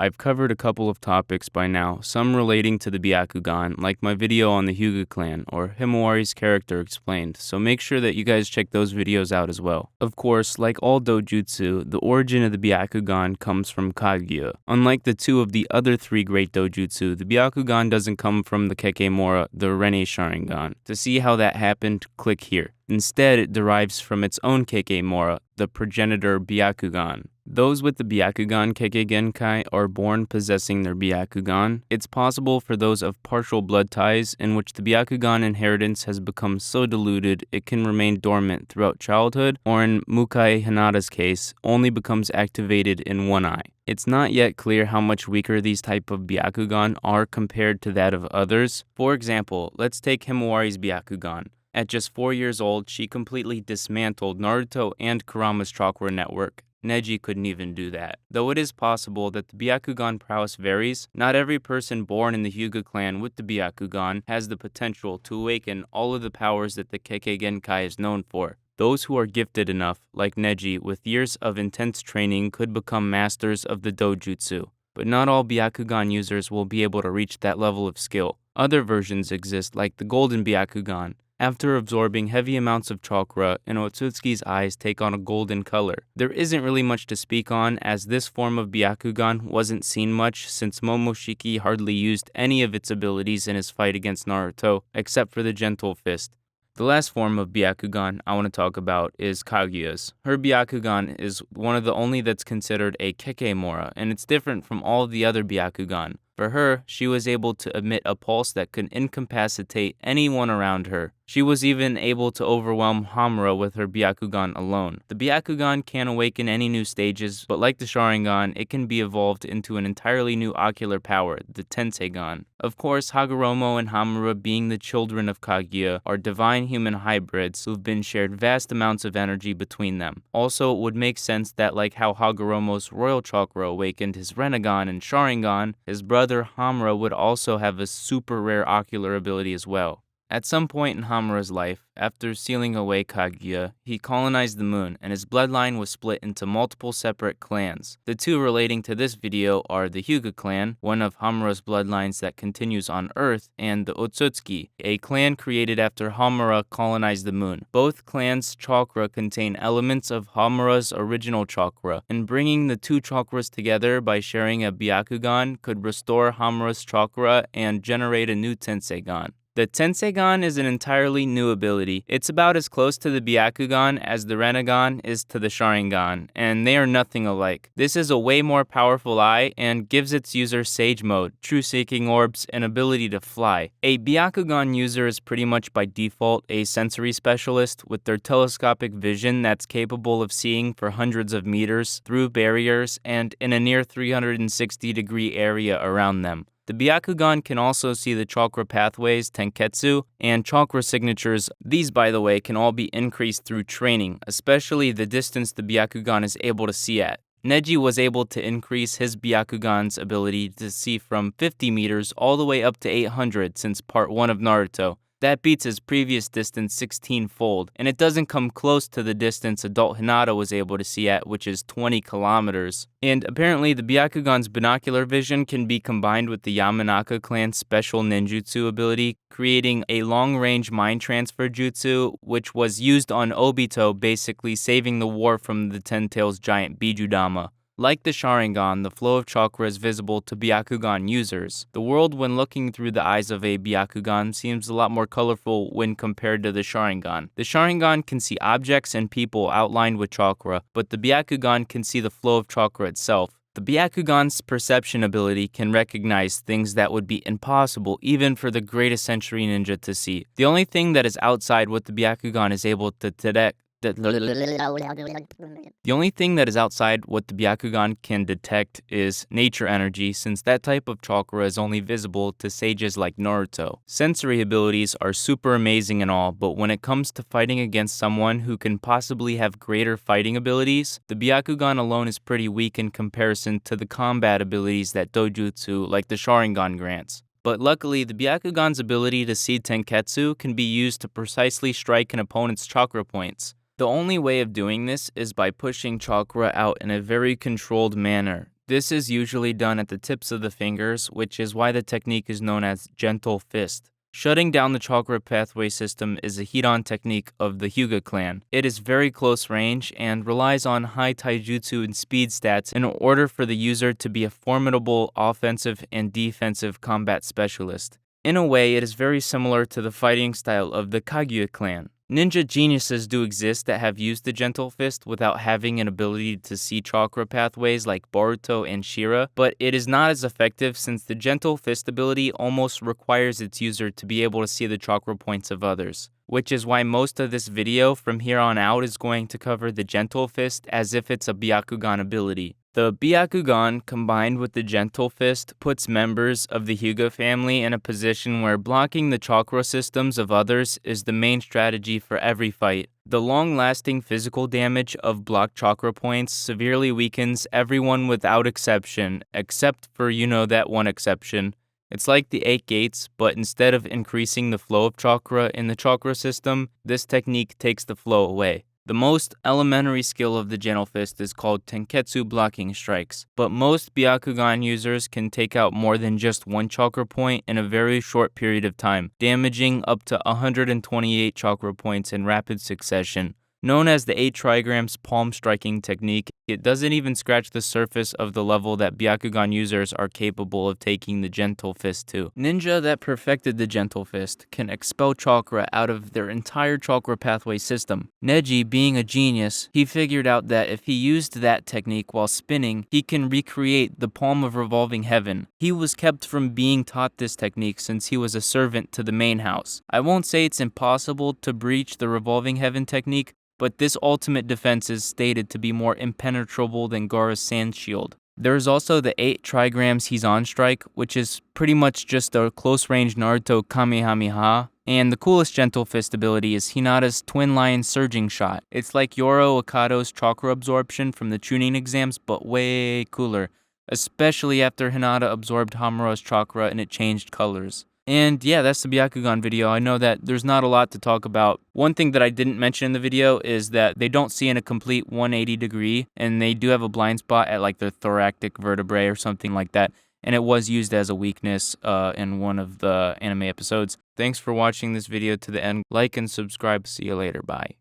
I've covered a couple of topics by now, some relating to the Byakugan, like my video on the Hyuga clan, or Himawari's character explained, so make sure that you guys check those videos out as well. Of course, like all Dojutsu, the origin of the Byakugan comes from Kaguya. Unlike the two of the other three great Dojutsu, the Byakugan doesn't come from the Kekkei, the Rinne Sharingan. To see how that happened, click here. Instead, it derives from its own Kekkei, the progenitor Byakugan. Those with the Byakugan Kekkei are born possessing their Byakugan. It's possible for those of partial blood ties in which the Byakugan inheritance has become so diluted it can remain dormant throughout childhood, or in Mukai Hinata's case, only becomes activated in one eye. It's not yet clear how much weaker these type of Byakugan are compared to that of others. For example, let's take Himawari's Byakugan. At just 4 years old, she completely dismantled Naruto and Kurama's chakra network. Neji couldn't even do that. Though it is possible that the Byakugan prowess varies, not every person born in the Hyuga clan with the Byakugan has the potential to awaken all of the powers that the Kekkei is known for. Those who are gifted enough, like Neji, with years of intense training could become masters of the Dojutsu. But not all Byakugan users will be able to reach that level of skill. Other versions exist, like the Golden Byakugan. After absorbing heavy amounts of chakra, an Otsutsuki's eyes take on a golden color. There isn't really much to speak on, as this form of Byakugan wasn't seen much since Momoshiki hardly used any of its abilities in his fight against Naruto, except for the Gentle Fist. The last form of Byakugan I want to talk about is Kaguya's. Her Byakugan is one of the only that's considered a Kekkei, and it's different from all the other Byakugan. For her, she was able to emit a pulse that could incapacitate anyone around her. She was even able to overwhelm Hamura with her Byakugan alone. The Byakugan can awaken any new stages, but like the Sharingan, it can be evolved into an entirely new ocular power, the Tenseigan. Of course, Hagoromo and Hamura, being the children of Kaguya, are divine human hybrids who've been shared vast amounts of energy between them. Also, it would make sense that like how Hagoromo's royal chakra awakened his rinnegan and Sharingan, his brother Hamura would also have a super rare ocular ability as well. At some point in Hamura's life, after sealing away Kaguya, he colonized the moon, and his bloodline was split into multiple separate clans. The two relating to this video are the Hyuga clan, one of Hamura's bloodlines that continues on Earth, and the Otsutsuki, a clan created after Hamura colonized the moon. Both clans' chakra contain elements of Hamura's original chakra, and bringing the two chakras together by sharing a Byakugan could restore Hamura's chakra and generate a new Tenseigan. The Tenseigan is an entirely new ability. It's about as close to the Byakugan as the rinnegan is to the Sharingan, and they are nothing alike. This is a way more powerful eye and gives its user Sage Mode, true-seeking orbs, and ability to fly. A Byakugan user is pretty much by default a sensory specialist with their telescopic vision that's capable of seeing for hundreds of meters through barriers and in a near 360-degree area around them. The Byakugan can also see the chakra pathways, Tenketsu, and chakra signatures. These, by the way, can all be increased through training, especially the distance the Byakugan is able to see at. Neji was able to increase his Byakugan's ability to see from 50 meters all the way up to 800 since part 1 of Naruto. That beats his previous distance 16-fold, and it doesn't come close to the distance adult Hinata was able to see at, which is 20 kilometers. And apparently the Byakugan's binocular vision can be combined with the Yamanaka clan's special ninjutsu ability, creating a long-range mind transfer jutsu, which was used on Obito, basically saving the war from the Ten Tails giant Bijudama. Like the Sharingan, the flow of chakra is visible to Byakugan users. The world when looking through the eyes of a Byakugan seems a lot more colorful when compared to the Sharingan. The Sharingan can see objects and people outlined with chakra, but the Byakugan can see the flow of chakra itself. The Byakugan's perception ability can recognize things that would be impossible even for the greatest century ninja to see. The only thing that is outside what the Byakugan is able to detect The only thing that is outside what the Byakugan can detect is nature energy, since that type of chakra is only visible to sages like Naruto. Sensory abilities are super amazing and all, but when it comes to fighting against someone who can possibly have greater fighting abilities, the Byakugan alone is pretty weak in comparison to the combat abilities that Dojutsu, like the Sharingan, grants. But luckily, the Byakugan's ability to see Tenketsu can be used to precisely strike an opponent's chakra points. The only way of doing this is by pushing chakra out in a very controlled manner. This is usually done at the tips of the fingers, which is why the technique is known as gentle fist. Shutting down the chakra pathway system is a heat-on technique of the Hyuga clan. It is very close range and relies on high taijutsu and speed stats in order for the user to be a formidable offensive and defensive combat specialist. In a way, it is very similar to the fighting style of the Kaguya clan. Ninja geniuses do exist that have used the gentle fist without having an ability to see chakra pathways like Boruto and Shira, but it is not as effective since the gentle fist ability almost requires its user to be able to see the chakra points of others, which is why most of this video from here on out is going to cover the gentle fist as if it's a Byakugan ability. The Byakugan combined with the gentle fist puts members of the Hyuga family in a position where blocking the chakra systems of others is the main strategy for every fight. The long-lasting physical damage of blocked chakra points severely weakens everyone without exception, except for that one exception. It's like the 8 gates, but instead of increasing the flow of chakra in the chakra system, this technique takes the flow away. The most elementary skill of the gentle fist is called Tenketsu blocking strikes, but most Byakugan users can take out more than just one chakra point in a very short period of time, damaging up to 128 chakra points in rapid succession. Known as the 8 trigrams palm striking technique, it doesn't even scratch the surface of the level that Byakugan users are capable of taking the gentle fist to. Ninja that perfected the gentle fist can expel chakra out of their entire chakra pathway system. Neji, being a genius, he figured out that if he used that technique while spinning, he can recreate the palm of revolving heaven. He was kept from being taught this technique since he was a servant to the main house. I won't say it's impossible to breach the revolving heaven technique, but this ultimate defense is stated to be more impenetrable than Gaara's sand shield. There is also the 8 trigrams Hizan strike, which is pretty much just a close-range Naruto Kamehameha, and the coolest gentle fist ability is Hinata's Twin Lion Surging Shot. It's like Yoro Okado's chakra absorption from the Chunin exams, but way cooler, especially after Hinata absorbed Hamura's chakra and it changed colors. And yeah, that's the Byakugan video. I know that there's not a lot to talk about. One thing that I didn't mention in the video is that they don't see in a complete 180 degree, and they do have a blind spot at like their thoracic vertebrae or something like that. And it was used as a weakness in one of the anime episodes. Thanks for watching this video to the end. Like and subscribe. See you later. Bye.